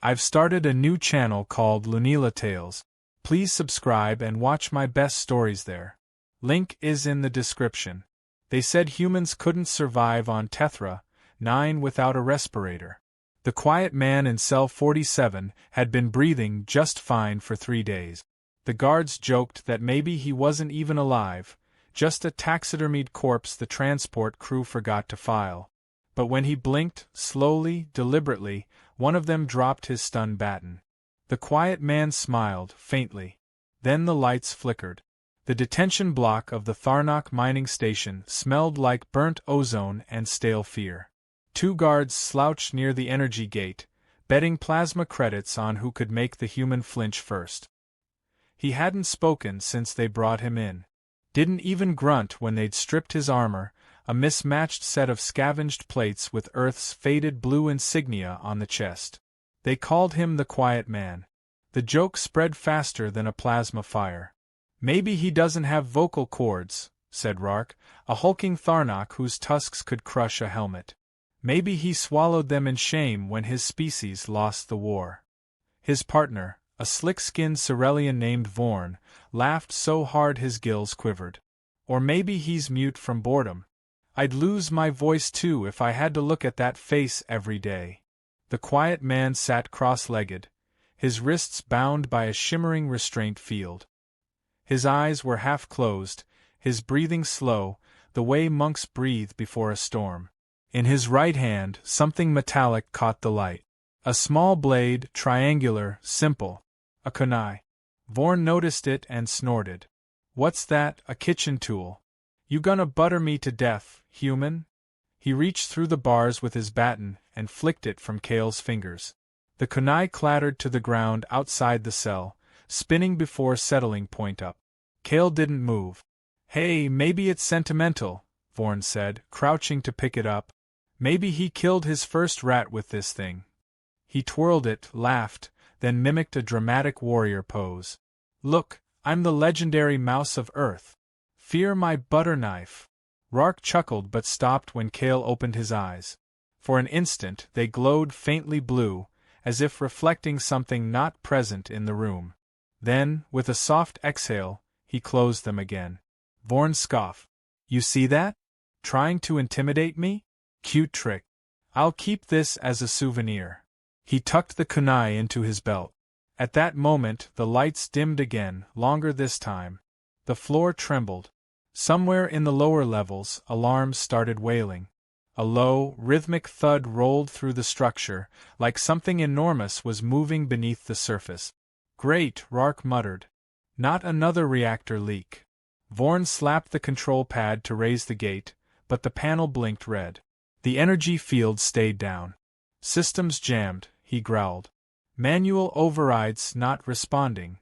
I've started a new channel called Lunila Tales. Please subscribe and watch my best stories there. Link is in the description. They said humans couldn't survive on Tethra 9 without a respirator. The quiet man in cell 47 had been breathing just fine for 3 days. The guards joked that maybe he wasn't even alive, just a taxidermied corpse the transport crew forgot to file. But when he blinked, slowly, deliberately, one of them dropped his stun baton. The quiet man smiled, faintly. Then the lights flickered. The detention block of the Tharnak mining station smelled like burnt ozone and stale fear. 2 guards slouched near the energy gate, betting plasma credits on who could make the human flinch first. He hadn't spoken since they brought him in. Didn't even grunt when they'd stripped his armor, a mismatched set of scavenged plates with Earth's faded blue insignia on the chest. They called him the Quiet Man. The joke spread faster than a plasma fire. Maybe he doesn't have vocal cords, said Rark, a hulking Tharnak whose tusks could crush a helmet. Maybe he swallowed them in shame when his species lost the war. His partner, a slick-skinned Cerelian named Vorn, laughed so hard his gills quivered. Or maybe he's mute from boredom. I'd lose my voice too if I had to look at that face every day. The quiet man sat cross-legged, his wrists bound by a shimmering restraint field. His eyes were half-closed, his breathing slow, the way monks breathe before a storm. In his right hand, something metallic caught the light. A small blade, triangular, simple. A kunai. Vorn noticed it and snorted. What's that, a kitchen tool? You gonna butter me to death, human? He reached through the bars with his baton and flicked it from Kale's fingers. The kunai clattered to the ground outside the cell, spinning before settling point up. Kale didn't move. Hey, maybe it's sentimental, Vorn said, crouching to pick it up. Maybe he killed his first rat with this thing. He twirled it, laughed, then mimicked a dramatic warrior pose. Look, I'm the legendary Mouse of Earth. Fear my butter knife. Rark chuckled but stopped when Kale opened his eyes. For an instant they glowed faintly blue, as if reflecting something not present in the room. Then, with a soft exhale, he closed them again. Vorn scoffed. You see that? Trying to intimidate me? Cute trick. I'll keep this as a souvenir. He tucked the kunai into his belt. At that moment the lights dimmed again, longer this time. The floor trembled. Somewhere in the lower levels, alarms started wailing. A low, rhythmic thud rolled through the structure, like something enormous was moving beneath the surface. Great, Rark muttered. Not another reactor leak. Vorn slapped the control pad to raise the gate, but the panel blinked red. The energy field stayed down. Systems jammed, he growled. Manual overrides not responding.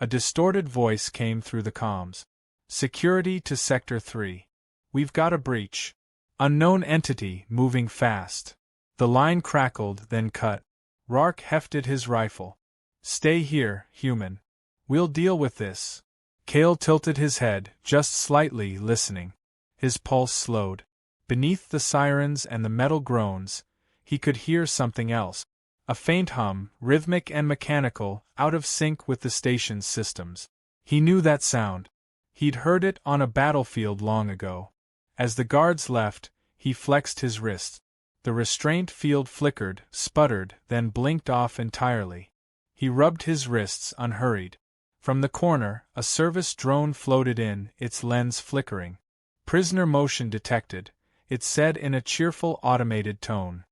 A distorted voice came through the comms. Security to Sector 3. We've got a breach. Unknown entity moving fast. The line crackled, then cut. Rark hefted his rifle. Stay here, human. We'll deal with this. Kale tilted his head, just slightly, listening. His pulse slowed. Beneath the sirens and the metal groans, he could hear something else. A faint hum, rhythmic and mechanical, out of sync with the station's systems. He knew that sound. He'd heard it on a battlefield long ago. As the guards left, he flexed his wrists. The restraint field flickered, sputtered, then blinked off entirely. He rubbed his wrists, unhurried. From the corner, a service drone floated in, its lens flickering. Prisoner motion detected, it said in a cheerful automated tone.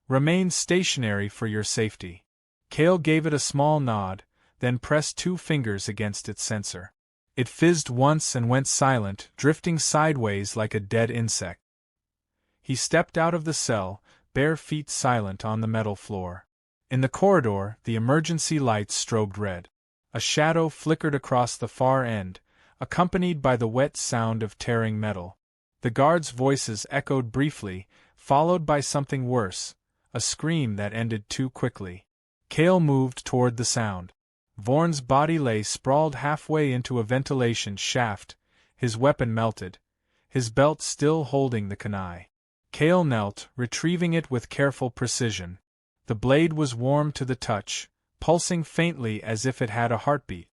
Remain stationary for your safety. Kale gave it a small nod, then pressed 2 fingers against its sensor. It fizzed once and went silent, drifting sideways like a dead insect. He stepped out of the cell, bare feet silent on the metal floor. In the corridor, the emergency lights strobed red. A shadow flickered across the far end, accompanied by the wet sound of tearing metal. The guards' voices echoed briefly, followed by something worse, a scream that ended too quickly. Kale moved toward the sound. Vorn's body lay sprawled halfway into a ventilation shaft, his weapon melted, his belt still holding the kunai. Kale knelt, retrieving it with careful precision. The blade was warm to the touch, pulsing faintly as if it had a heartbeat.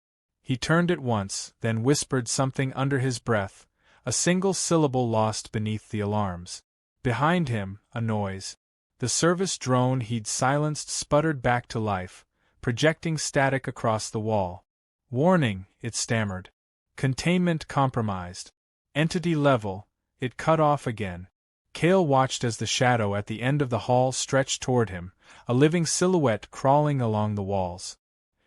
He turned it once, then whispered something under his breath, a single syllable lost beneath the alarms. Behind him, a noise. The service drone he'd silenced sputtered back to life, projecting static across the wall. "Warning," it stammered. "Containment compromised. Entity level." It cut off again. Cale watched as the shadow at the end of the hall stretched toward him, a living silhouette crawling along the walls.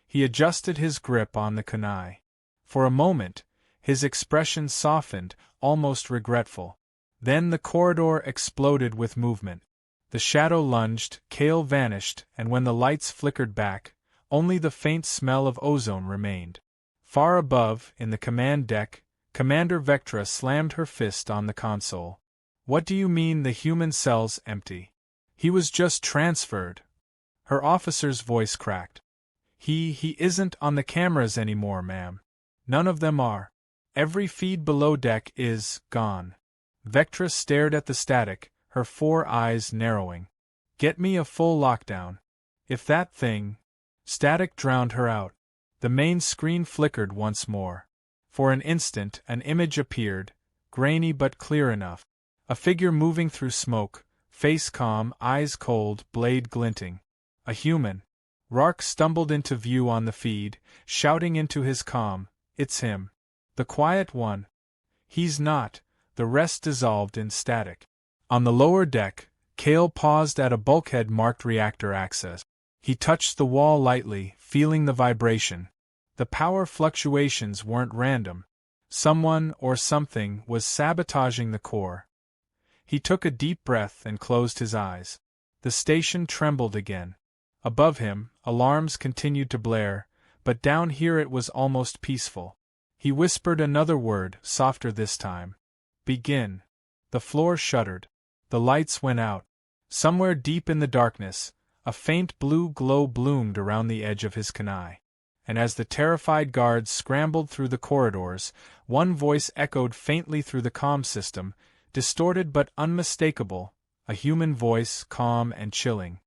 He adjusted his grip on the kunai. For a moment, his expression softened, almost regretful. Then the corridor exploded with movement. The shadow lunged, Cale vanished, and when the lights flickered back, only the faint smell of ozone remained. Far above, in the command deck, Commander Vectra slammed her fist on the console. "What do you mean the human cell's empty? He was just transferred." Her officer's voice cracked. He isn't on the cameras anymore, ma'am. None of them are. Every feed below deck is gone." Vectra stared at the static, her 4 eyes narrowing. "Get me a full lockdown. If that thing—" Static drowned her out. The main screen flickered once more. For an instant, an image appeared, grainy but clear enough. A figure moving through smoke, face calm, eyes cold, blade glinting. A human. Rark stumbled into view on the feed, shouting into his comm, "It's him. The quiet one." "He's not." The rest dissolved in static. On the lower deck, Cale paused at a bulkhead marked reactor access. He touched the wall lightly, feeling the vibration. The power fluctuations weren't random. Someone or something was sabotaging the core. He took a deep breath and closed his eyes. The station trembled again. Above him, alarms continued to blare, but down here it was almost peaceful. He whispered another word, softer this time. "Begin." The floor shuddered. The lights went out. Somewhere deep in the darkness, a faint blue glow bloomed around the edge of his kunai. And as the terrified guards scrambled through the corridors, one voice echoed faintly through the comm system, distorted but unmistakable, a human voice, calm and chilling.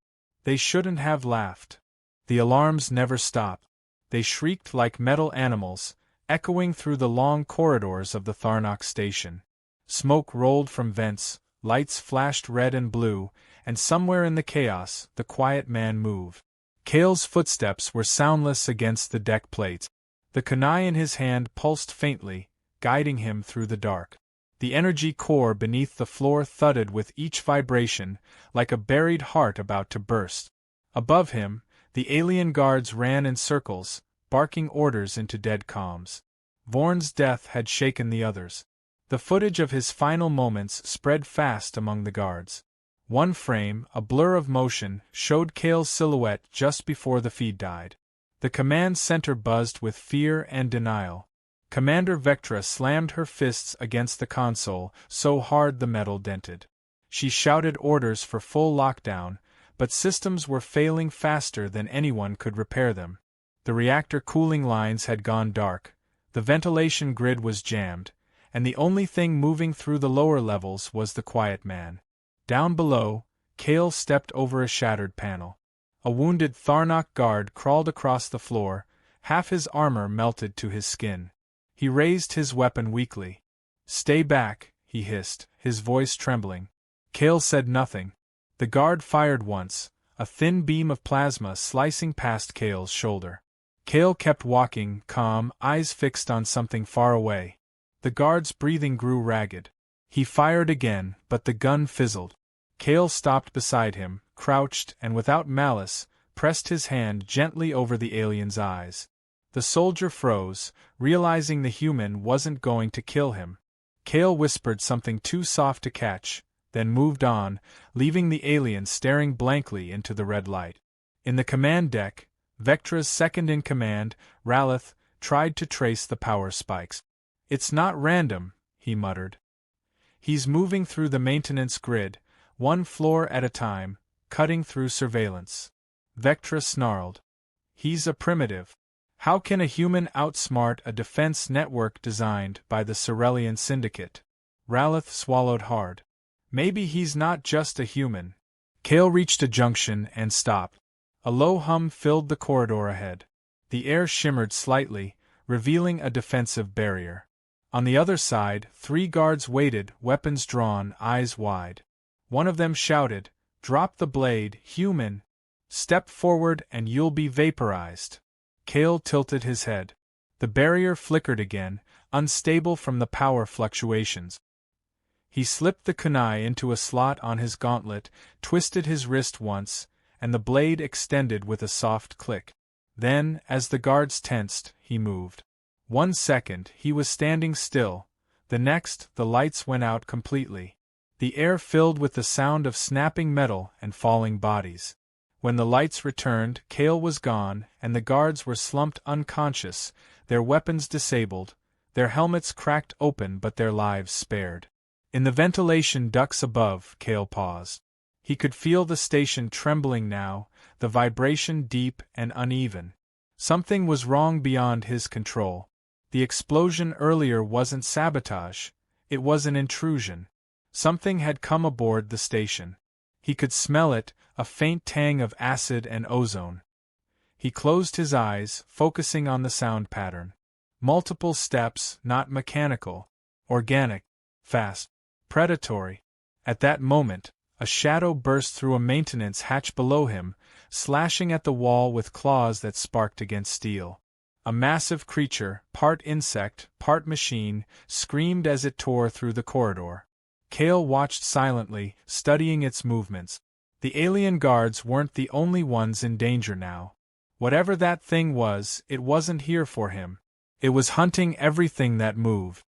"They shouldn't have laughed." The alarms never stopped. They shrieked like metal animals, echoing through the long corridors of the Tharnox station. Smoke rolled from vents, lights flashed red and blue, and somewhere in the chaos, the quiet man moved. Cale's footsteps were soundless against the deck plates. The kunai in his hand pulsed faintly, guiding him through the dark. The energy core beneath the floor thudded with each vibration, like a buried heart about to burst. Above him, the alien guards ran in circles, barking orders into dead comms. Vorn's death had shaken the others. The footage of his final moments spread fast among the guards. One frame, a blur of motion, showed Cale's silhouette just before the feed died. The command center buzzed with fear and denial. Commander Vectra slammed her fists against the console, so hard the metal dented. She shouted orders for full lockdown, but systems were failing faster than anyone could repair them. The reactor cooling lines had gone dark, the ventilation grid was jammed, and the only thing moving through the lower levels was the quiet man. Down below, Cale stepped over a shattered panel. A wounded Tharnock guard crawled across the floor, half his armor melted to his skin. He raised his weapon weakly. "Stay back," he hissed, his voice trembling. Cale said nothing. The guard fired once, a thin beam of plasma slicing past Cale's shoulder. Cale kept walking, calm, eyes fixed on something far away. The guard's breathing grew ragged. He fired again, but the gun fizzled. Cale stopped beside him, crouched, and without malice, pressed his hand gently over the alien's eyes. The soldier froze, realizing the human wasn't going to kill him. Cale whispered something too soft to catch, then moved on, leaving the alien staring blankly into the red light. In the command deck, Vectra's second-in-command, Ralith, tried to trace the power spikes. "It's not random," he muttered. "He's moving through the maintenance grid, one floor at a time, cutting through surveillance." Vectra snarled. "He's a primitive. How can a human outsmart a defense network designed by the Cerelian Syndicate?" Ralith swallowed hard. "Maybe he's not just a human." Kale reached a junction and stopped. A low hum filled the corridor ahead. The air shimmered slightly, revealing a defensive barrier. On the other side, 3 guards waited, weapons drawn, eyes wide. One of them shouted, "Drop the blade, human! Step forward and you'll be vaporized." Kale tilted his head. The barrier flickered again, unstable from the power fluctuations. He slipped the kunai into a slot on his gauntlet, twisted his wrist once, and the blade extended with a soft click. Then, as the guards tensed, he moved. 1 second, he was standing still. The next, the lights went out completely. The air filled with the sound of snapping metal and falling bodies. When the lights returned, Kale was gone, and the guards were slumped unconscious, their weapons disabled, their helmets cracked open but their lives spared. In the ventilation ducts above, Kale paused. He could feel the station trembling now, the vibration deep and uneven. Something was wrong beyond his control. The explosion earlier wasn't sabotage, it was an intrusion. Something had come aboard the station. He could smell it, a faint tang of acid and ozone. He closed his eyes, focusing on the sound pattern. Multiple steps, not mechanical. Organic. Fast. Predatory. At that moment, a shadow burst through a maintenance hatch below him, slashing at the wall with claws that sparked against steel. A massive creature, part insect, part machine, screamed as it tore through the corridor. Kale watched silently, studying its movements. The alien guards weren't the only ones in danger now. Whatever that thing was, it wasn't here for him. It was hunting everything that moved.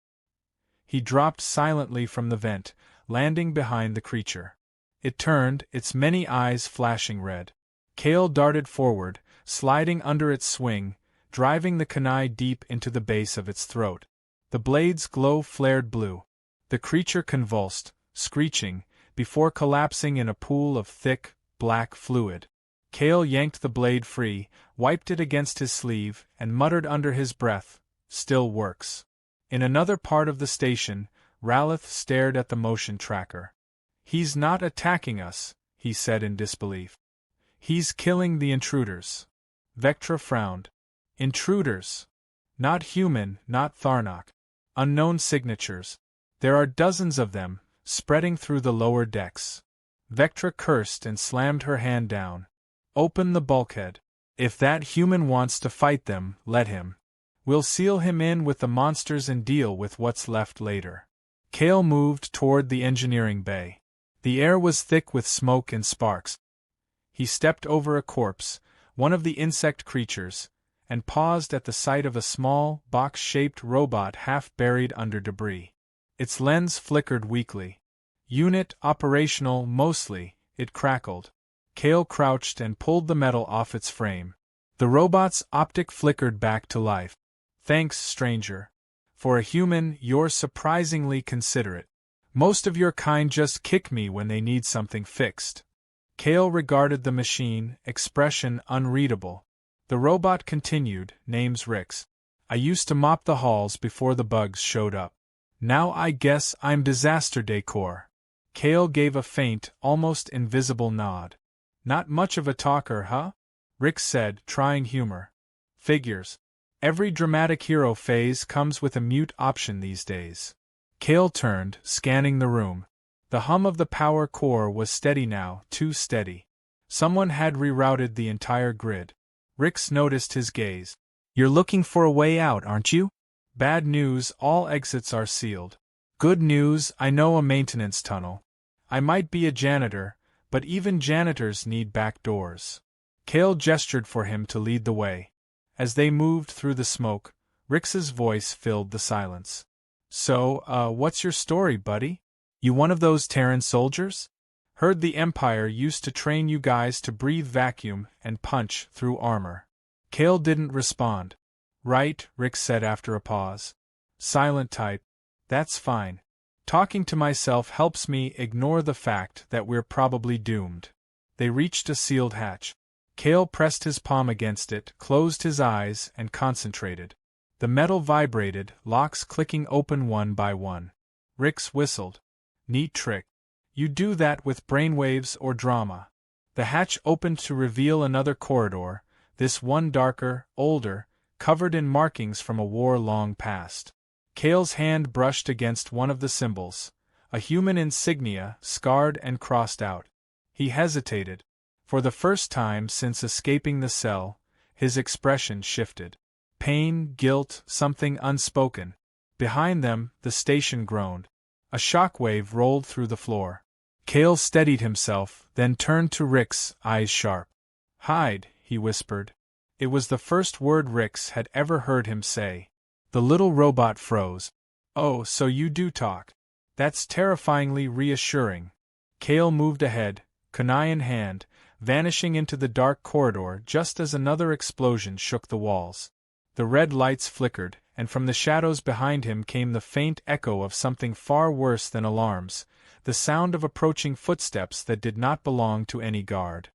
He dropped silently from the vent, landing behind the creature. It turned, its many eyes flashing red. Kale darted forward, sliding under its swing, driving the kunai deep into the base of its throat. The blade's glow flared blue. The creature convulsed, screeching, before collapsing in a pool of thick, black fluid. Kale yanked the blade free, wiped it against his sleeve, and muttered under his breath, "Still works." In another part of the station, Ralith stared at the motion tracker. "He's not attacking us," he said in disbelief. "He's killing the intruders." Vectra frowned. "Intruders? Not human, not Tharnak. Unknown signatures. There are dozens of them, spreading through the lower decks." Vectra cursed and slammed her hand down. "Open the bulkhead. If that human wants to fight them, let him. We'll seal him in with the monsters and deal with what's left later." Kale moved toward the engineering bay. The air was thick with smoke and sparks. He stepped over a corpse, one of the insect creatures, and paused at the sight of a small, box-shaped robot half buried under debris. Its lens flickered weakly. "Unit operational mostly," it crackled. Kale crouched and pulled the metal off its frame. The robot's optic flickered back to life. "Thanks, stranger. For a human, you're surprisingly considerate. Most of your kind just kick me when they need something fixed." Kale regarded the machine, expression unreadable. The robot continued, "Name's Rix. I used to mop the halls before the bugs showed up. Now I guess I'm disaster decor." Kale gave a faint, almost invisible nod. "Not much of a talker, huh?" Rix said, trying humor. "Figures. Every dramatic hero phase comes with a mute option these days." Kale turned, scanning the room. The hum of the power core was steady now, too steady. Someone had rerouted the entire grid. Rix noticed his gaze. "You're looking for a way out, aren't you?" "Bad news, all exits are sealed. Good news, I know a maintenance tunnel. I might be a janitor, but even janitors need back doors." Kale gestured for him to lead the way. As they moved through the smoke, Rix's voice filled the silence. "So, what's your story, buddy? You one of those Terran soldiers? Heard the Empire used to train you guys to breathe vacuum and punch through armor." Kale didn't respond. "Right," Rix said after a pause. "Silent type. That's fine. Talking to myself helps me ignore the fact that we're probably doomed." They reached a sealed hatch. Kale pressed his palm against it, closed his eyes, and concentrated. The metal vibrated, locks clicking open one by one. Rix whistled. "Neat trick. You do that with brainwaves or drama. The hatch opened to reveal another corridor, this one darker, older, covered in markings from a war long past. Cale's hand brushed against one of the symbols, a human insignia scarred and crossed out. He hesitated. For the first time since escaping the cell, his expression shifted. Pain, guilt, something unspoken. Behind them, the station groaned. A shockwave rolled through the floor. Cale steadied himself, then turned to Rix, eyes sharp. "Hide," he whispered. It was the first word Rix had ever heard him say. The little robot froze. "Oh, so you do talk. That's terrifyingly reassuring." Cale moved ahead, kunai in hand, vanishing into the dark corridor just as another explosion shook the walls. The red lights flickered, and from the shadows behind him came the faint echo of something far worse than alarms, the sound of approaching footsteps that did not belong to any guard.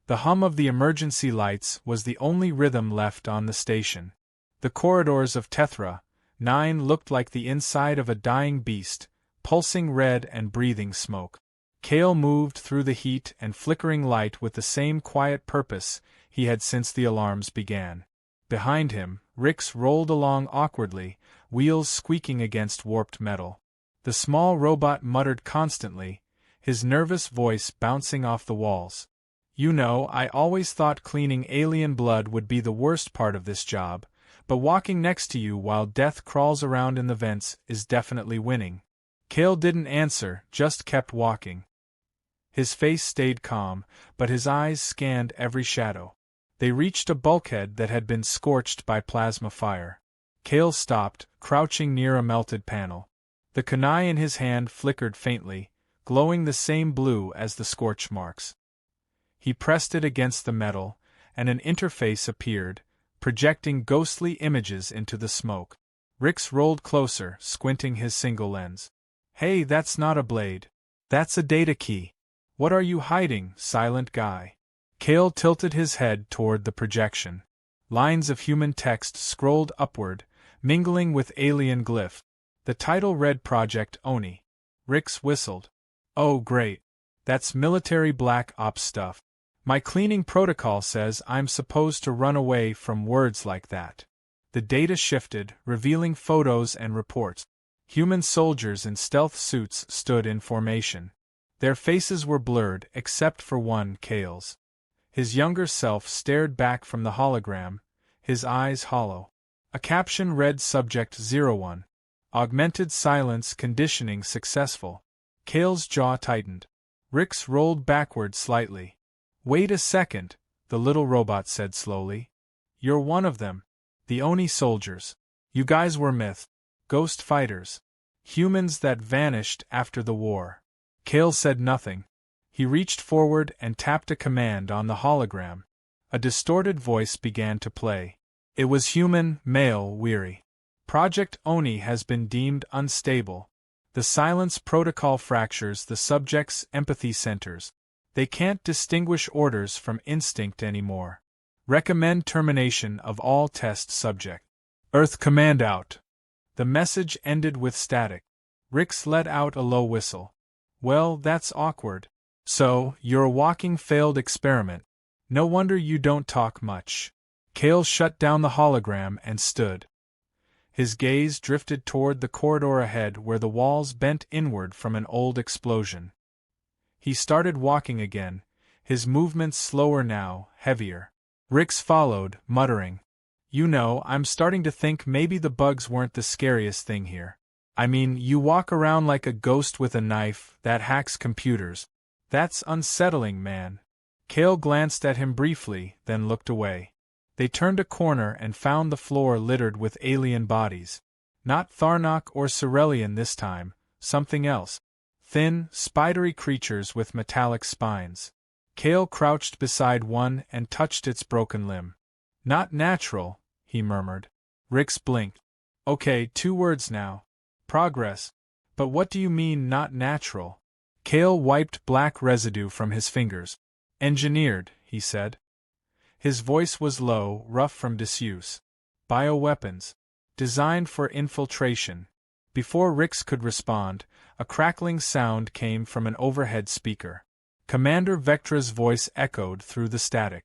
The hum of the emergency lights was the only rhythm left on the station. The corridors of Tethra 9 looked like the inside of a dying beast, pulsing red and breathing smoke. Cale moved through the heat and flickering light with the same quiet purpose he had since the alarms began. Behind him, Rix rolled along awkwardly, wheels squeaking against warped metal. The small robot muttered constantly, his nervous voice bouncing off the walls. "You know, I always thought cleaning alien blood would be the worst part of this job, but walking next to you while death crawls around in the vents is definitely winning." Cale didn't answer, just kept walking. His face stayed calm, but his eyes scanned every shadow. They reached a bulkhead that had been scorched by plasma fire. Cale stopped, crouching near a melted panel. The kunai in his hand flickered faintly, glowing the same blue as the scorch marks. He pressed it against the metal, and an interface appeared, projecting ghostly images into the smoke. Rix rolled closer, squinting his single lens. "Hey, that's not a blade. That's a data key. What are you hiding, silent guy?" Cale tilted his head toward the projection. Lines of human text scrolled upward, mingling with alien glyph. The title read Project Oni. Rix whistled. "Oh great. That's military black ops stuff. My cleaning protocol says I'm supposed to run away from words like that." The data shifted, revealing photos and reports. Human soldiers in stealth suits stood in formation. Their faces were blurred except for one, Cale's. His younger self stared back from the hologram, his eyes hollow. A caption read Subject 01. Augmented silence conditioning successful. Cale's jaw tightened. Rix rolled backward slightly. "Wait a second," the little robot said slowly. "You're one of them. The Oni soldiers. You guys were myth. Ghost fighters. Humans that vanished after the war." Cale said nothing. He reached forward and tapped a command on the hologram. A distorted voice began to play. It was human, male, weary. "Project Oni has been deemed unstable. The silence protocol fractures the subject's empathy centers. They can't distinguish orders from instinct anymore. Recommend termination of all test subject. Earth command out." The message ended with static. Rix let out a low whistle. "Well, that's awkward. So, you're a walking failed experiment. No wonder you don't talk much." Cale shut down the hologram and stood. His gaze drifted toward the corridor ahead where the walls bent inward from an old explosion. He started walking again, his movements slower now, heavier. Rix followed, muttering. "You know, I'm starting to think maybe the bugs weren't the scariest thing here. I mean, you walk around like a ghost with a knife that hacks computers. That's unsettling, man." Cale glanced at him briefly, then looked away. They turned a corner and found the floor littered with alien bodies. Not Tharnok or Cerelian this time, something else. Thin, spidery creatures with metallic spines. Cale crouched beside one and touched its broken limb. "Not natural," he murmured. Rix blinked. "Okay, 2 words now. Progress. But what do you mean not natural?" Cale wiped black residue from his fingers. "Engineered," he said. His voice was low, rough from disuse. "Bioweapons. Designed for infiltration. Before Rix could respond, a crackling sound came from an overhead speaker. Commander Vectra's voice echoed through the static.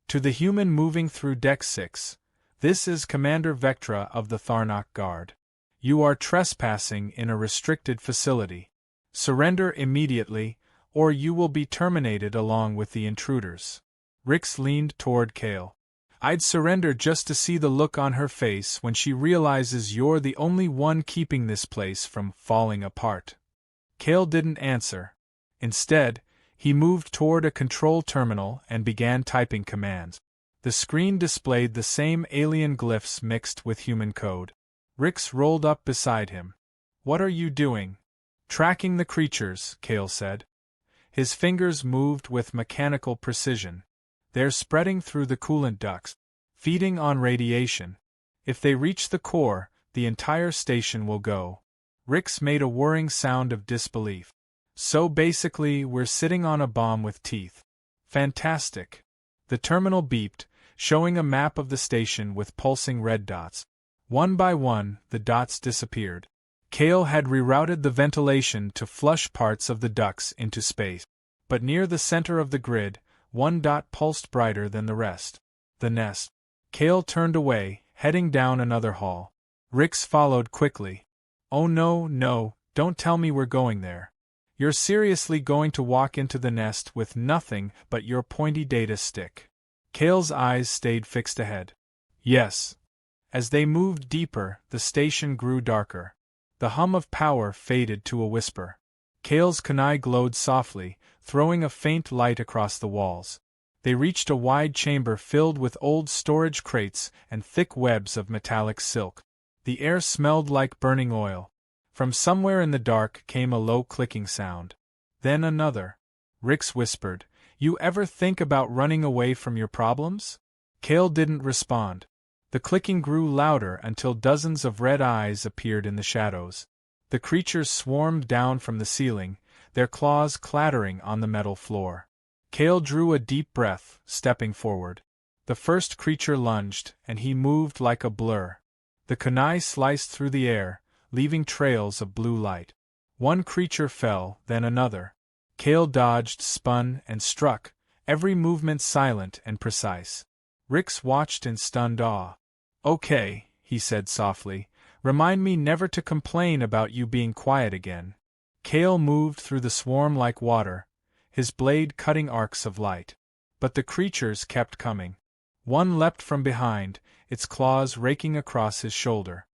To the human moving through Deck 6, this is Commander Vectra of the Tharnak Guard. You are trespassing in a restricted facility. Surrender immediately, or you will be terminated along with the intruders. Rix leaned toward Kale. I'd surrender just to see the look on her face when she realizes you're the only one keeping this place from falling apart. Kale didn't answer. Instead, he moved toward a control terminal and began typing commands. The screen displayed the same alien glyphs mixed with human code. Rix rolled up beside him. What are you doing? Tracking the creatures, Kale said. His fingers moved with mechanical precision. They're spreading through the coolant ducts, feeding on radiation. If they reach the core, the entire station will go. Rix made a whirring sound of disbelief. So basically, we're sitting on a bomb with teeth. Fantastic. The terminal beeped, showing a map of the station with pulsing red dots. One by one, the dots disappeared. Kale had rerouted the ventilation to flush parts of the ducts into space. But near the center of the grid, one dot pulsed brighter than the rest. The nest. Kale turned away, heading down another hall. Rix followed quickly. Oh no, don't tell me we're going there. You're seriously going to walk into the nest with nothing but your pointy data stick. Kale's eyes stayed fixed ahead. Yes. As they moved deeper, the station grew darker. The hum of power faded to a whisper. Kale's kunai glowed softly, throwing a faint light across the walls. They reached a wide chamber filled with old storage crates and thick webs of metallic silk. The air smelled like burning oil. From somewhere in the dark came a low clicking sound. Then another. Rix whispered, You ever think about running away from your problems? Kale didn't respond. The clicking grew louder until dozens of red eyes appeared in the shadows. The creatures swarmed down from the ceiling, their claws clattering on the metal floor. Kale drew a deep breath, stepping forward. The first creature lunged, and he moved like a blur. The kunai sliced through the air, leaving trails of blue light. One creature fell, then another. Kale dodged, spun, and struck, every movement silent and precise. Rix watched in stunned awe. Okay, he said softly, remind me never to complain about you being quiet again. Kale moved through the swarm like water, his blade cutting arcs of light. But the creatures kept coming. One leapt from behind, its claws raking across his shoulder.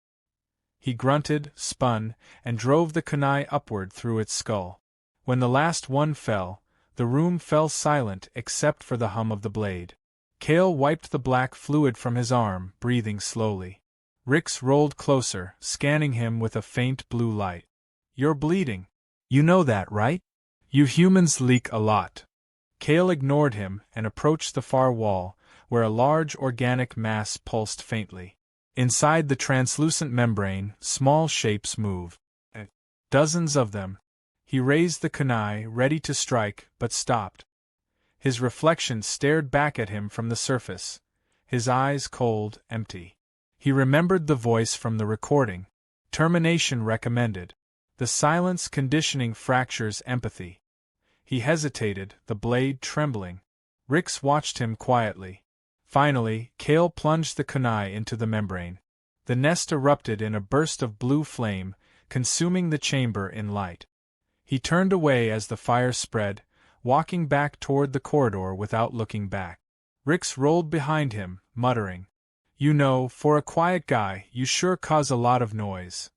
He grunted, spun, and drove the kunai upward through its skull. When the last one fell, the room fell silent except for the hum of the blade. Kale wiped the black fluid from his arm, breathing slowly. Rix rolled closer, scanning him with a faint blue light. You're bleeding. You know that, right? You humans leak a lot. Kale ignored him and approached the far wall, where a large organic mass pulsed faintly. Inside the translucent membrane, small shapes moved. Dozens of them. He raised the kunai, ready to strike, but stopped. His reflection stared back at him from the surface, his eyes cold, empty. He remembered the voice from the recording. Termination recommended. The silence conditioning fractures empathy. He hesitated, the blade trembling. Rix watched him quietly. Finally, Kale plunged the kunai into the membrane. The nest erupted in a burst of blue flame, consuming the chamber in light. He turned away as the fire spread, walking back toward the corridor without looking back. Rix rolled behind him, muttering, You know, for a quiet guy, you sure cause a lot of noise.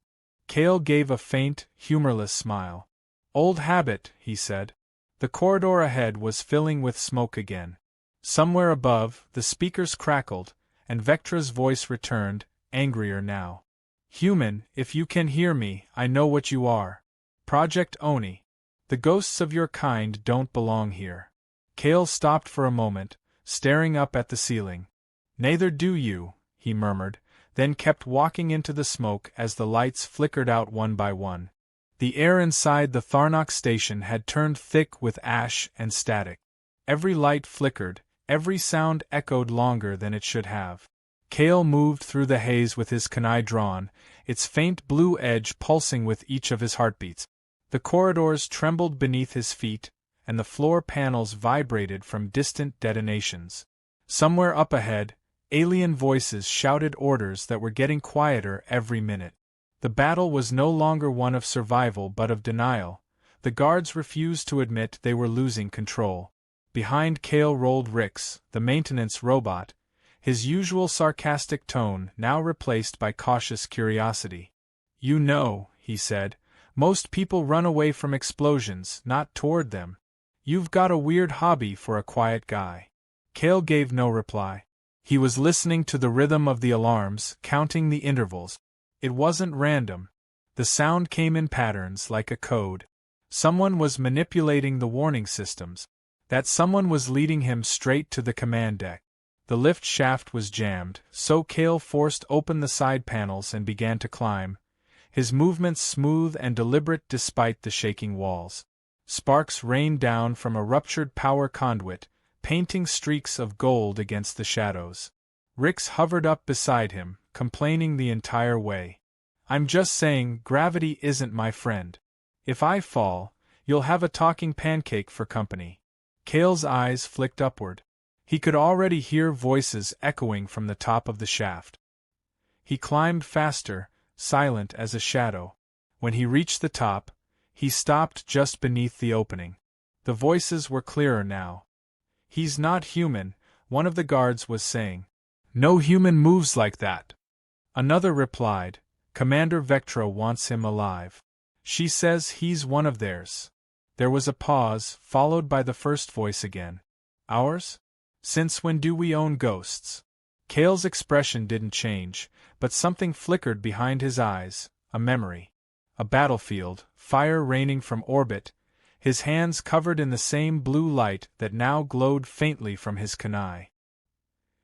Kale gave a faint, humorless smile. Old habit, he said. The corridor ahead was filling with smoke again. Somewhere above, the speakers crackled, and Vectra's voice returned, angrier now. Human, if you can hear me, I know what you are. Project Oni. The ghosts of your kind don't belong here. Kale stopped for a moment, staring up at the ceiling. Neither do you, he murmured, then kept walking into the smoke as the lights flickered out one by one. The air inside the Tharnak station had turned thick with ash and static. Every light flickered, every sound echoed longer than it should have. Kale moved through the haze with his kunai drawn, its faint blue edge pulsing with each of his heartbeats. The corridors trembled beneath his feet, and the floor panels vibrated from distant detonations. Somewhere up ahead, alien voices shouted orders that were getting quieter every minute. The battle was no longer one of survival but of denial. The guards refused to admit they were losing control. Behind Kale rolled Rix, the maintenance robot, his usual sarcastic tone now replaced by cautious curiosity. "You know," he said, "most people run away from explosions, not toward them. You've got a weird hobby for a quiet guy." Kale gave no reply. He was listening to the rhythm of the alarms, counting the intervals. It wasn't random. The sound came in patterns like a code. Someone was manipulating the warning systems. That someone was leading him straight to the command deck. The lift shaft was jammed, so Kale forced open the side panels and began to climb, his movements smooth and deliberate despite the shaking walls. Sparks rained down from a ruptured power conduit, painting streaks of gold against the shadows. Rix hovered up beside him, complaining the entire way. "I'm just saying, gravity isn't my friend. If I fall, you'll have a talking pancake for company." Kale's eyes flicked upward. He could already hear voices echoing from the top of the shaft. He climbed faster, silent as a shadow. When he reached the top, he stopped just beneath the opening. The voices were clearer now. "He's not human," one of the guards was saying. "No human moves like that." Another replied, "Commander Vectra wants him alive. She says he's one of theirs." There was a pause, followed by the first voice again. "Ours? Since when do we own ghosts?" Kale's expression didn't change, but something flickered behind his eyes, a memory. A battlefield, fire raining from orbit, his hands covered in the same blue light that now glowed faintly from his kunai.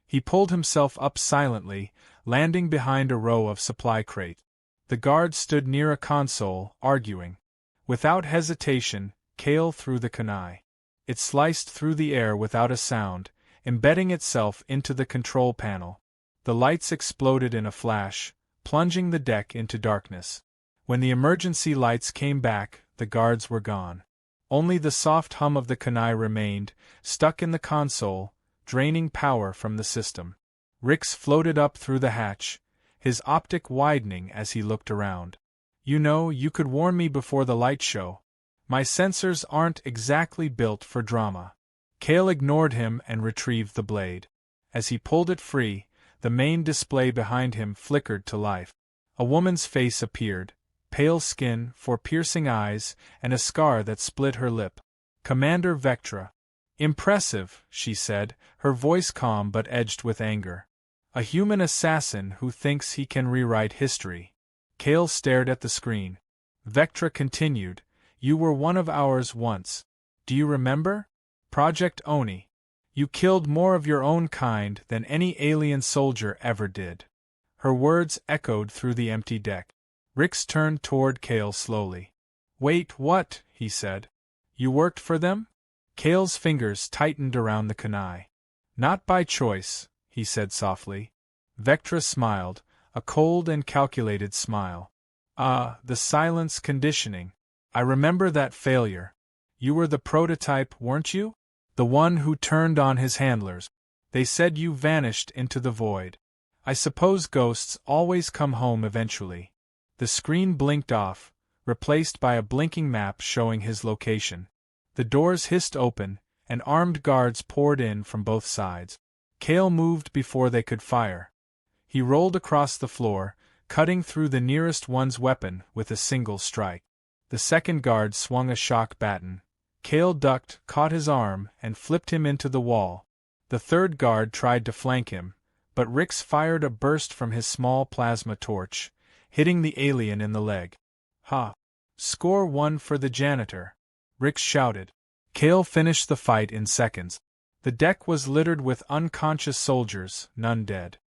He pulled himself up silently, landing behind a row of supply crates. The guards stood near a console, arguing. Without hesitation, Kale threw the kunai. It sliced through the air without a sound, embedding itself into the control panel. The lights exploded in a flash, plunging the deck into darkness. When the emergency lights came back, the guards were gone. Only the soft hum of the kunai remained, stuck in the console, draining power from the system. Rix floated up through the hatch, his optic widening as he looked around. "You know, you could warn me before the light show. My sensors aren't exactly built for drama." Kale ignored him and retrieved the blade. As he pulled it free, the main display behind him flickered to life. A woman's face appeared, pale skin, four piercing eyes, and a scar that split her lip. "Commander Vectra." "Impressive," she said, her voice calm but edged with anger. "A human assassin who thinks he can rewrite history." Kale stared at the screen. Vectra continued, "You were one of ours once. Do you remember? Project Oni. You killed more of your own kind than any alien soldier ever did." Her words echoed through the empty deck. Rix turned toward Kale slowly. "Wait, what?" he said. "You worked for them?" Kale's fingers tightened around the kunai. "Not by choice," he said softly. Vectra smiled, a cold and calculated smile. "Ah, the silence conditioning. I remember that failure. You were the prototype, weren't you? The one who turned on his handlers. They said you vanished into the void. I suppose ghosts always come home eventually." The screen blinked off, replaced by a blinking map showing his location. The doors hissed open, and armed guards poured in from both sides. Kale moved before they could fire. He rolled across the floor, cutting through the nearest one's weapon with a single strike. The second guard swung a shock baton. Kale ducked, caught his arm, and flipped him into the wall. The third guard tried to flank him, but Rix fired a burst from his small plasma torch, hitting the alien in the leg. "Ha! Score 1 for the janitor," Rix shouted. Kale finished the fight in seconds. The deck was littered with unconscious soldiers, none dead.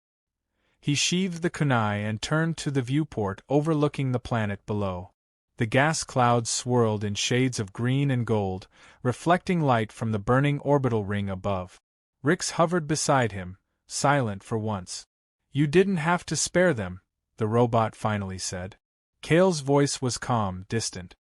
He sheathed the kunai and turned to the viewport overlooking the planet below. The gas clouds swirled in shades of green and gold, reflecting light from the burning orbital ring above. Rix hovered beside him, silent for once. You didn't have to spare them, the robot finally said. Kale's voice was calm, distant.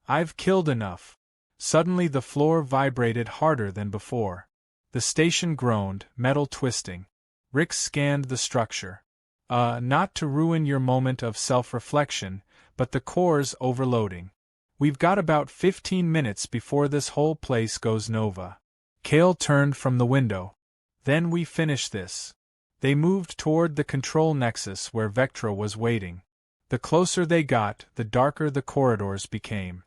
I've killed enough. Suddenly the floor vibrated harder than before. The station groaned, metal twisting. Rick scanned the structure. Not to ruin your moment of self-reflection, but the core's overloading. We've got about 15 minutes before this whole place goes nova. Kale turned from the window. Then we finish this. They moved toward the control nexus where Vectra was waiting. The closer they got, the darker the corridors became.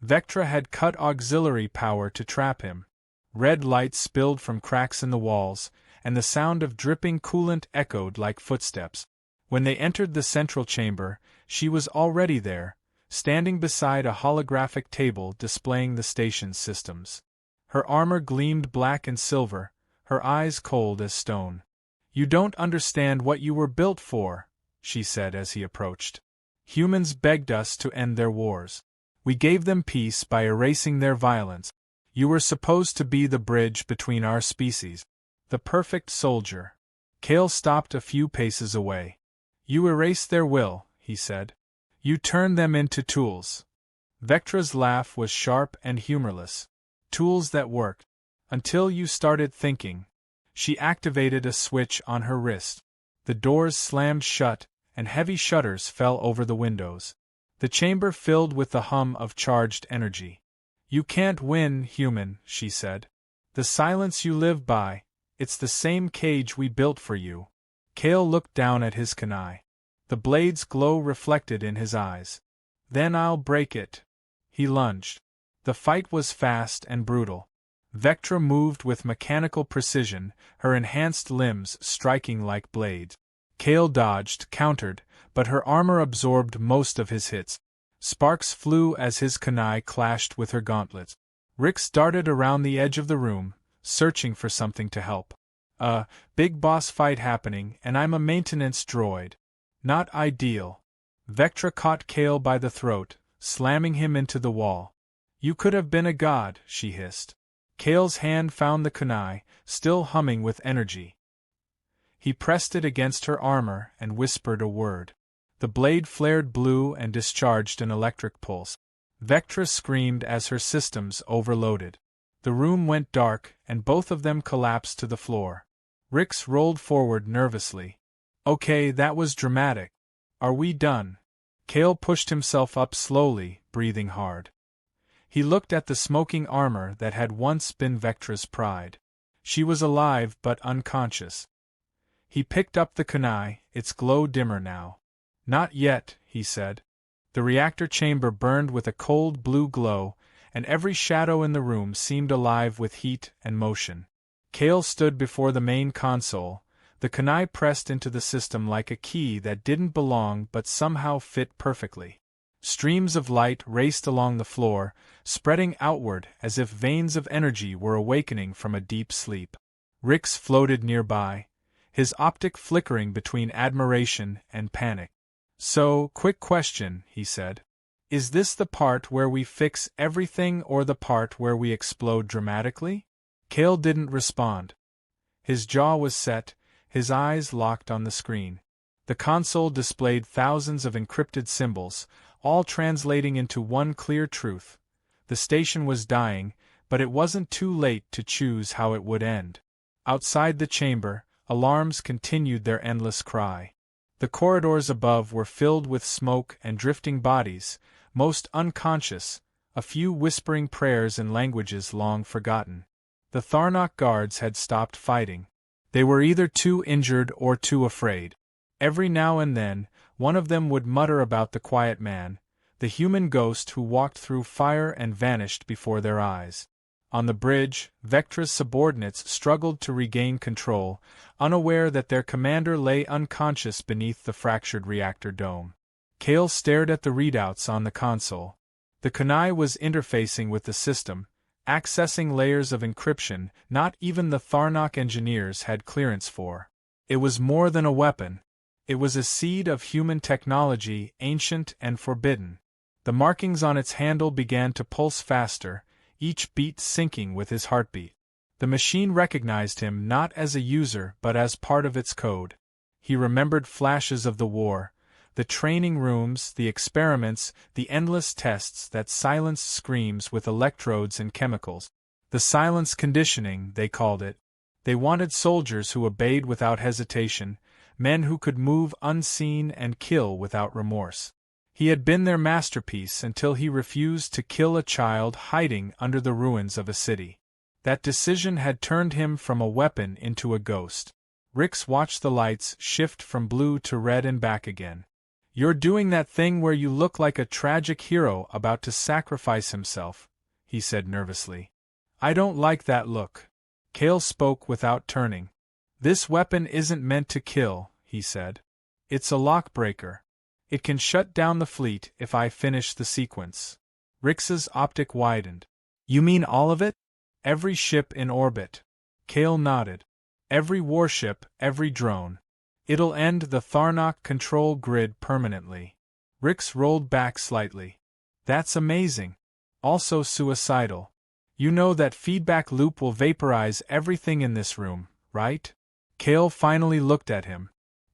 Vectra had cut auxiliary power to trap him. Red light spilled from cracks in the walls, and the sound of dripping coolant echoed like footsteps. When they entered the central chamber, she was already there, standing beside a holographic table displaying the station's systems. Her armor gleamed black and silver, her eyes cold as stone. You don't understand what you were built for, she said as he approached. Humans begged us to end their wars. We gave them peace by erasing their violence. You were supposed to be the bridge between our species. The perfect soldier. Kale stopped a few paces away. You erased their will, he said. You turned them into tools. Vectra's laugh was sharp and humorless. Tools that worked. Until you started thinking. She activated a switch on her wrist. The doors slammed shut, and heavy shutters fell over the windows. The chamber filled with the hum of charged energy. You can't win, human, she said. The silence you live by, it's the same cage we built for you. Kale looked down at his kunai. The blade's glow reflected in his eyes. Then I'll break it. He lunged. The fight was fast and brutal. Vectra moved with mechanical precision, her enhanced limbs striking like blades. Kale dodged, countered, but her armor absorbed most of his hits. Sparks flew as his kunai clashed with her gauntlets. Rick darted around the edge of the room, searching for something to help. Big boss fight happening, and I'm a maintenance droid. Not ideal. Vectra caught Kale by the throat, slamming him into the wall. You could have been a god, she hissed. Kale's hand found the kunai, still humming with energy. He pressed it against her armor and whispered a word. The blade flared blue and discharged an electric pulse. Vectra screamed as her systems overloaded. The room went dark, and both of them collapsed to the floor. Rix rolled forward nervously. Okay, that was dramatic. Are we done? Kale pushed himself up slowly, breathing hard. He looked at the smoking armor that had once been Vectra's pride. She was alive but unconscious. He picked up the kunai, its glow dimmer now. Not yet, he said. The reactor chamber burned with a cold blue glow, and every shadow in the room seemed alive with heat and motion. Kale stood before the main console, the kunai pressed into the system like a key that didn't belong but somehow fit perfectly. Streams of light raced along the floor, spreading outward as if veins of energy were awakening from a deep sleep. Rix floated nearby, his optic flickering between admiration and panic. So, quick question, he said. Is this the part where we fix everything or the part where we explode dramatically? Kale didn't respond. His jaw was set, his eyes locked on the screen. The console displayed thousands of encrypted symbols, all translating into one clear truth. The station was dying, but it wasn't too late to choose how it would end. Outside the chamber, alarms continued their endless cry. The corridors above were filled with smoke and drifting bodies, most unconscious, a few whispering prayers in languages long forgotten. The Tharnok guards had stopped fighting. They were either too injured or too afraid. Every now and then, one of them would mutter about the quiet man, the human ghost who walked through fire and vanished before their eyes. On the bridge, Vectra's subordinates struggled to regain control, unaware that their commander lay unconscious beneath the fractured reactor dome. Kale stared at the readouts on the console. The kunai was interfacing with the system, accessing layers of encryption not even the Tharnok engineers had clearance for. It was more than a weapon. It was a seed of human technology, ancient and forbidden. The markings on its handle began to pulse faster, each beat syncing with his heartbeat. The machine recognized him not as a user but as part of its code. He remembered flashes of the war, the training rooms, the experiments, the endless tests that silenced screams with electrodes and chemicals. The silence conditioning, they called it. They wanted soldiers who obeyed without hesitation, men who could move unseen and kill without remorse. He had been their masterpiece until he refused to kill a child hiding under the ruins of a city. That decision had turned him from a weapon into a ghost. Rix watched the lights shift from blue to red and back again. "You're doing that thing where you look like a tragic hero about to sacrifice himself," he said nervously. "I don't like that look." Kale spoke without turning. "This weapon isn't meant to kill," he said. "It's a lockbreaker. It can shut down the fleet if I finish the sequence." Rix's optic widened. "You mean all of it? Every ship in orbit?" Kale nodded. "Every warship, every drone. It'll end the Tharnok control grid permanently." Rix rolled back slightly. "That's amazing. Also suicidal. You know that feedback loop will vaporize everything in this room, right?" Kale finally looked at him.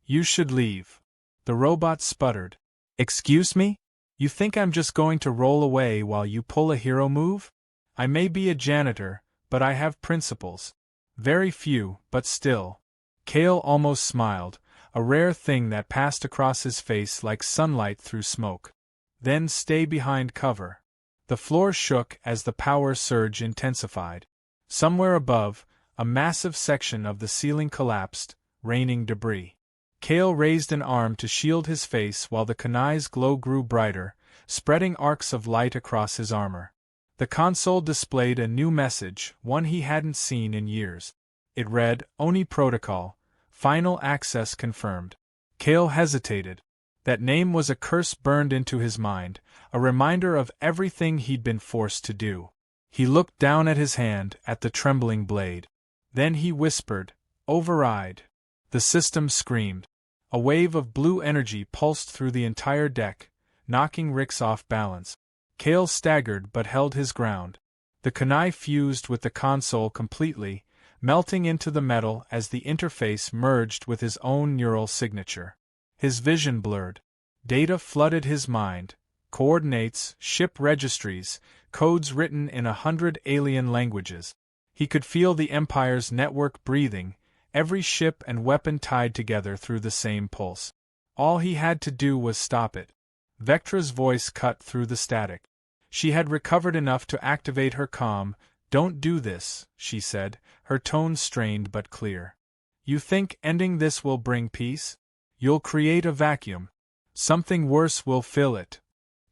"You should leave." The robot sputtered. "Excuse me? You think I'm just going to roll away while you pull a hero move? I may be a janitor, but I have principles. Very few, but still." Kale almost smiled, a rare thing that passed across his face like sunlight through smoke. "Then stay behind cover." The floor shook as the power surge intensified. Somewhere above, a massive section of the ceiling collapsed, raining debris. Kale raised an arm to shield his face while the Kunai's glow grew brighter, spreading arcs of light across his armor. The console displayed a new message, one he hadn't seen in years. It read, "Oni Protocol. Final access confirmed." Kale hesitated. That name was a curse burned into his mind, a reminder of everything he'd been forced to do. He looked down at his hand, at the trembling blade. Then he whispered, "Override." The system screamed. A wave of blue energy pulsed through the entire deck, knocking Rix off balance. Kale staggered but held his ground. The Kunai fused with the console completely, melting into the metal as the interface merged with his own neural signature. His vision blurred. Data flooded his mind. Coordinates, ship registries, codes written in 100 alien languages. He could feel the Empire's network breathing, every ship and weapon tied together through the same pulse. All he had to do was stop it. Vectra's voice cut through the static. She had recovered enough to activate her comm. "Don't do this," she said, her tone strained but clear. "You think ending this will bring peace? You'll create a vacuum. Something worse will fill it."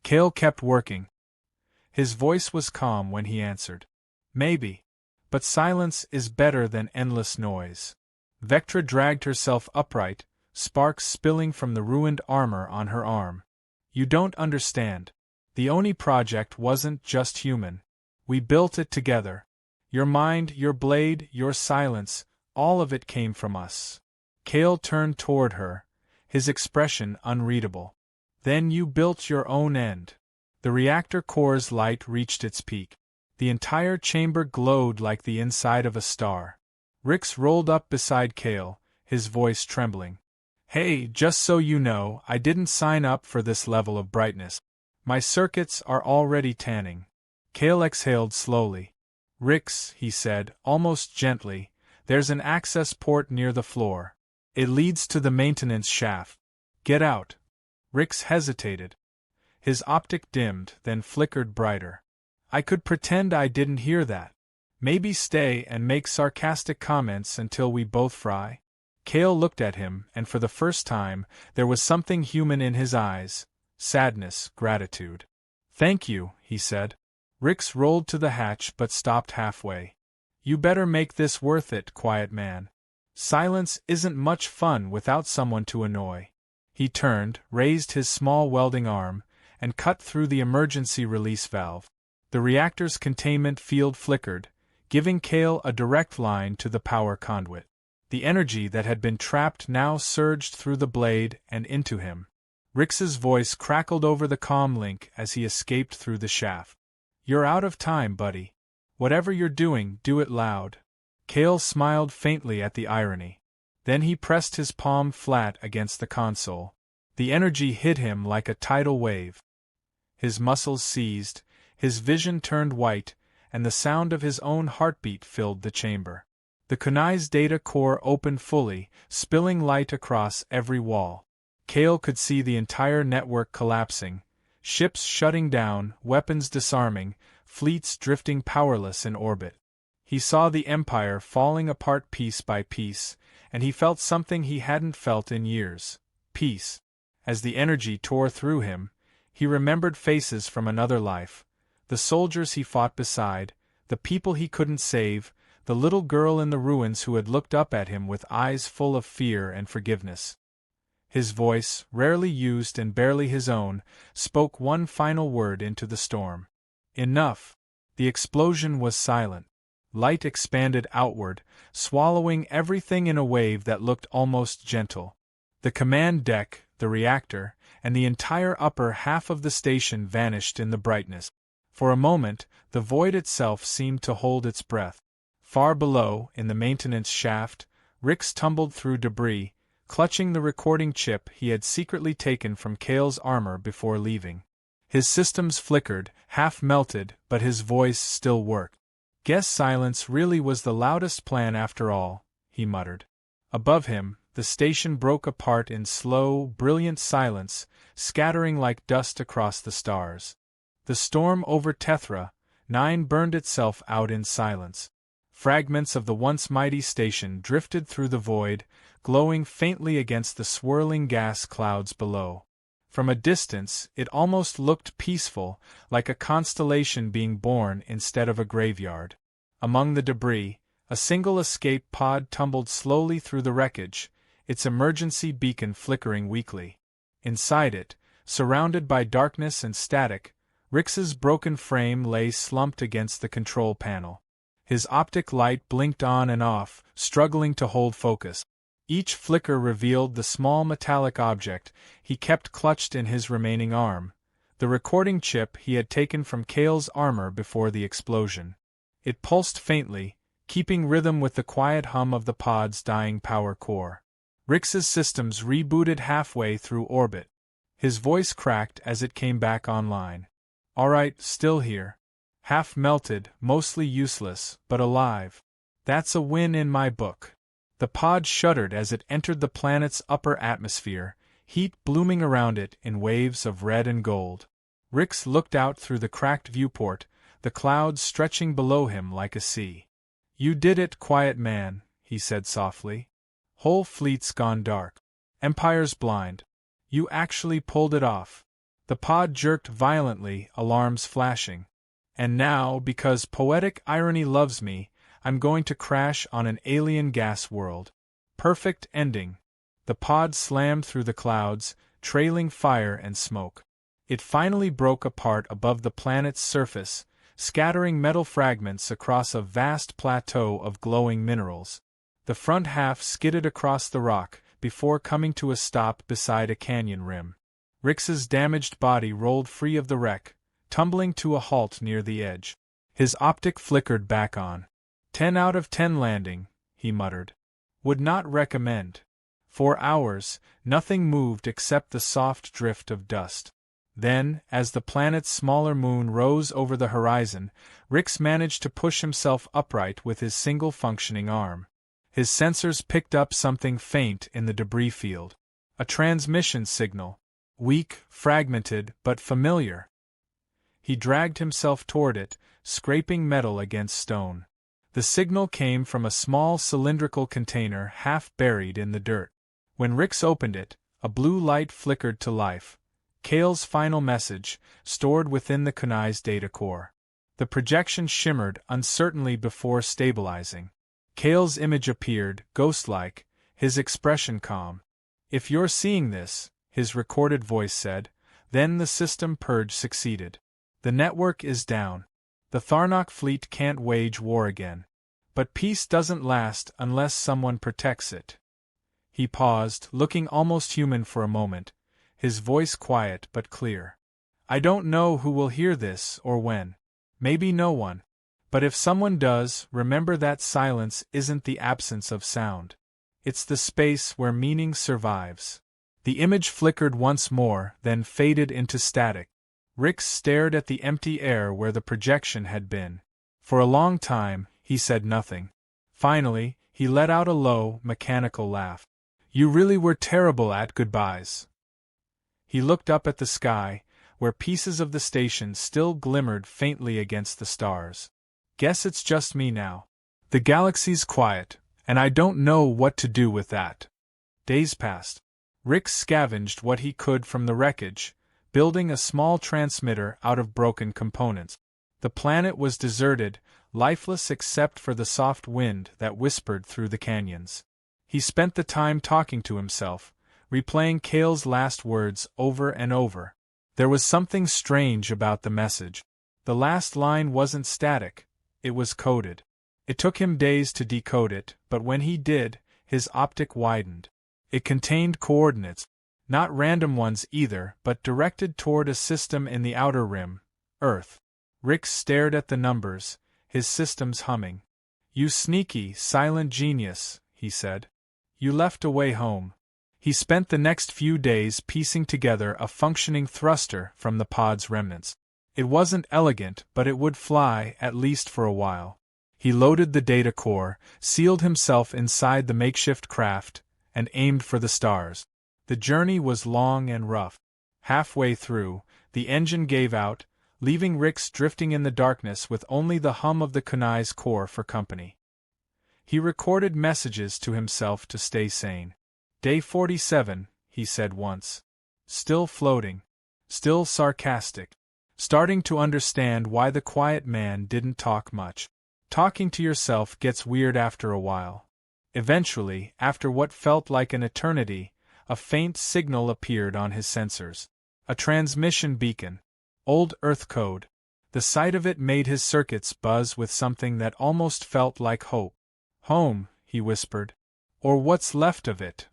Kale kept working. His voice was calm when he answered. "Maybe. But silence is better than endless noise." Vectra dragged herself upright, sparks spilling from the ruined armor on her arm. "You don't understand. The Oni project wasn't just human. We built it together. Your mind, your blade, your silence, all of it came from us." Kale turned toward her, his expression unreadable. "Then you built your own end." The reactor core's light reached its peak. The entire chamber glowed like the inside of a star. Rix rolled up beside Kale, his voice trembling. "Hey, just so you know, I didn't sign up for this level of brightness. My circuits are already tanning." Kale exhaled slowly. "Rix," he said, almost gently, "there's an access port near the floor. It leads to the maintenance shaft. Get out." Rix hesitated. His optic dimmed, then flickered brighter. "I could pretend I didn't hear that. Maybe stay and make sarcastic comments until we both fry?" Kale looked at him, and for the first time, there was something human in his eyes. Sadness, gratitude. "Thank you," he said. Rix rolled to the hatch but stopped halfway. "You better make this worth it, quiet man. Silence isn't much fun without someone to annoy." He turned, raised his small welding arm, and cut through the emergency release valve. The reactor's containment field flickered, giving Kale a direct line to the power conduit. The energy that had been trapped now surged through the blade and into him. Rix's voice crackled over the comm link as he escaped through the shaft. "You're out of time, buddy. Whatever you're doing, do it loud." Kale smiled faintly at the irony. Then he pressed his palm flat against the console. The energy hit him like a tidal wave. His muscles seized, his vision turned white, and the sound of his own heartbeat filled the chamber. The Kunai's data core opened fully, spilling light across every wall. Kale could see the entire network collapsing, ships shutting down, weapons disarming, fleets drifting powerless in orbit. He saw the Empire falling apart piece by piece, and he felt something he hadn't felt in years: peace. As the energy tore through him, he remembered faces from another life, the soldiers he fought beside, the people he couldn't save, the little girl in the ruins who had looked up at him with eyes full of fear and forgiveness. His voice, rarely used and barely his own, spoke one final word into the storm. Enough. The explosion was silent. Light expanded outward, swallowing everything in a wave that looked almost gentle. The command deck, the reactor, and the entire upper half of the station vanished in the brightness. For a moment, the void itself seemed to hold its breath. Far below, in the maintenance shaft, Rix tumbled through debris, clutching the recording chip he had secretly taken from Kale's armor before leaving. His systems flickered, half melted, but his voice still worked. Guess silence really was the loudest plan after all, he muttered. Above him, the station broke apart in slow, brilliant silence, scattering like dust across the stars. The storm over Tethra 9 burned itself out in silence. Fragments of the once mighty station drifted through the void, glowing faintly against the swirling gas clouds below. From a distance, it almost looked peaceful, like a constellation being born instead of a graveyard. Among the debris, a single escape pod tumbled slowly through the wreckage, its emergency beacon flickering weakly. Inside it, surrounded by darkness and static, Rix's broken frame lay slumped against the control panel. His optic light blinked on and off, struggling to hold focus. Each flicker revealed the small metallic object he kept clutched in his remaining arm, the recording chip he had taken from Kale's armor before the explosion. It pulsed faintly, keeping rhythm with the quiet hum of the pod's dying power core. Rix's systems rebooted halfway through orbit. His voice cracked as it came back online. "All right, still here. Half melted, mostly useless, but alive. That's a win in my book." The pod shuddered as it entered the planet's upper atmosphere, heat blooming around it in waves of red and gold. Rix looked out through the cracked viewport, the clouds stretching below him like a sea. "You did it, quiet man," he said softly. "Whole fleet's gone dark. Empire's blind. You actually pulled it off." The pod jerked violently, alarms flashing. "And now, because poetic irony loves me, I'm going to crash on an alien gas world. Perfect ending." The pod slammed through the clouds, trailing fire and smoke. It finally broke apart above the planet's surface, scattering metal fragments across a vast plateau of glowing minerals. The front half skidded across the rock, before coming to a stop beside a canyon rim. Rix's damaged body rolled free of the wreck, tumbling to a halt near the edge. His optic flickered back on. 10 out of 10 landing, he muttered. Would not recommend. For hours, nothing moved except the soft drift of dust. Then, as the planet's smaller moon rose over the horizon, Rix managed to push himself upright with his single functioning arm. His sensors picked up something faint in the debris field. A transmission signal. Weak, fragmented, but familiar. He dragged himself toward it, scraping metal against stone. The signal came from a small cylindrical container half buried in the dirt. When Rix opened it, a blue light flickered to life. Kale's final message, stored within the Kunai's data core. The projection shimmered uncertainly before stabilizing. Kale's image appeared, ghost-like, his expression calm. "If you're seeing this," his recorded voice said, "then the system purge succeeded. The network is down. The Tharnok fleet can't wage war again. But peace doesn't last unless someone protects it." He paused, looking almost human for a moment, his voice quiet but clear. "I don't know who will hear this or when. Maybe no one. But if someone does, remember that silence isn't the absence of sound. It's the space where meaning survives. The image flickered once more, then faded into static. Rick stared at the empty air where the projection had been. For a long time, he said nothing. Finally, he let out a low, mechanical laugh. You really were terrible at goodbyes. He looked up at the sky, where pieces of the station still glimmered faintly against the stars. Guess it's just me now. The galaxy's quiet, and I don't know what to do with that. Days passed. Rick scavenged what he could from the wreckage, building a small transmitter out of broken components. The planet was deserted, lifeless except for the soft wind that whispered through the canyons. He spent the time talking to himself, replaying Kale's last words over and over. There was something strange about the message. The last line wasn't static, it was coded. It took him days to decode it, but when he did, his optic widened. It contained coordinates, not random ones either, but directed toward a system in the outer rim, Earth. Rick stared at the numbers, his systems humming. You sneaky, silent genius, he said. You left a way home. He spent the next few days piecing together a functioning thruster from the pod's remnants. It wasn't elegant, but it would fly, at least for a while. He loaded the data core, sealed himself inside the makeshift craft, and aimed for the stars. The journey was long and rough. Halfway through, the engine gave out, leaving Rick drifting in the darkness with only the hum of the Kunai's core for company. He recorded messages to himself to stay sane. Day 47, he said once. Still floating. Still sarcastic. Starting to understand why the quiet man didn't talk much. Talking to yourself gets weird after a while. Eventually, after what felt like an eternity, a faint signal appeared on his sensors. A transmission beacon. Old Earth code. The sight of it made his circuits buzz with something that almost felt like hope. Home, he whispered. Or what's left of it.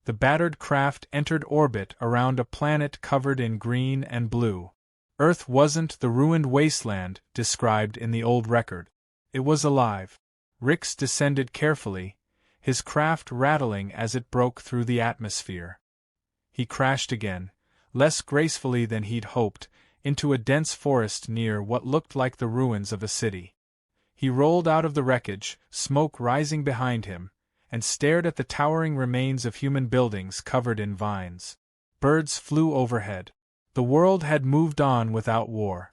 The battered craft entered orbit around a planet covered in green and blue. Earth wasn't the ruined wasteland described in the old record. It was alive. Rix descended carefully, his craft rattling as it broke through the atmosphere. He crashed again, less gracefully than he'd hoped, into a dense forest near what looked like the ruins of a city. He rolled out of the wreckage, smoke rising behind him, and stared at the towering remains of human buildings covered in vines. Birds flew overhead. The world had moved on without war.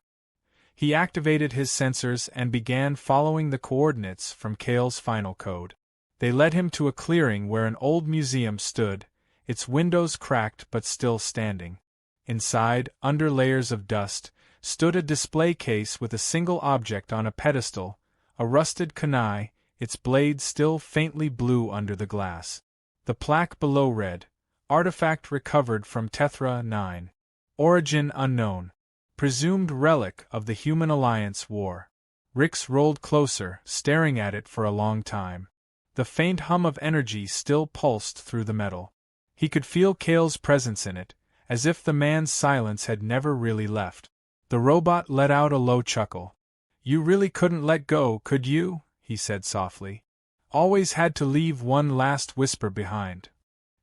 He activated his sensors and began following the coordinates from Kale's final code. They led him to a clearing where an old museum stood, its windows cracked but still standing. Inside, under layers of dust, stood a display case with a single object on a pedestal, a rusted kunai, its blade still faintly blue under the glass. The plaque below read, "Artifact recovered from Tethra 9. Origin unknown. Presumed relic of the Human Alliance War." Rix rolled closer, staring at it for a long time. The faint hum of energy still pulsed through the metal. He could feel Kale's presence in it, as if the man's silence had never really left. The robot let out a low chuckle. "You really couldn't let go, could you?" he said softly. "Always had to leave one last whisper behind."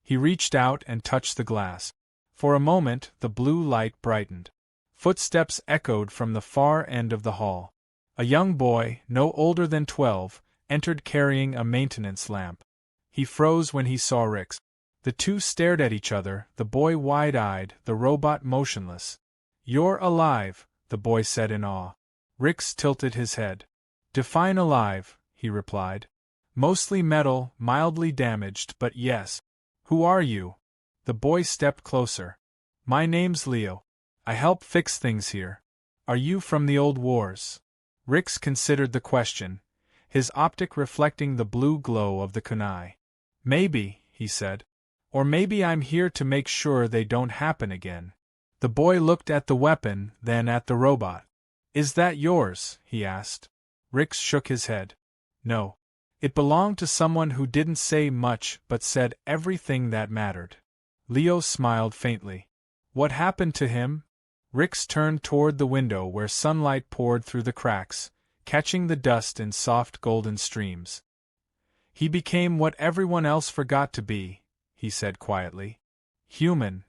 He reached out and touched the glass. For a moment, the blue light brightened. Footsteps echoed from the far end of the hall. A young boy, no older than 12, entered carrying a maintenance lamp. He froze when he saw Rix. The two stared at each other, the boy wide-eyed, the robot motionless. "You're alive," the boy said in awe. Rix tilted his head. "Define alive," he replied. "Mostly metal, mildly damaged, but yes." "Who are you?" The boy stepped closer. "My name's Leo. I help fix things here. Are you from the old wars?" Rix considered the question, his optic reflecting the blue glow of the kunai. "Maybe," he said. "Or maybe I'm here to make sure they don't happen again." The boy looked at the weapon, then at the robot. "Is that yours?" he asked. Rix shook his head. "No. It belonged to someone who didn't say much but said everything that mattered." Leo smiled faintly. "What happened to him?" Rix turned toward the window where sunlight poured through the cracks, catching the dust in soft golden streams. He became what everyone else forgot to be, he said quietly. Human.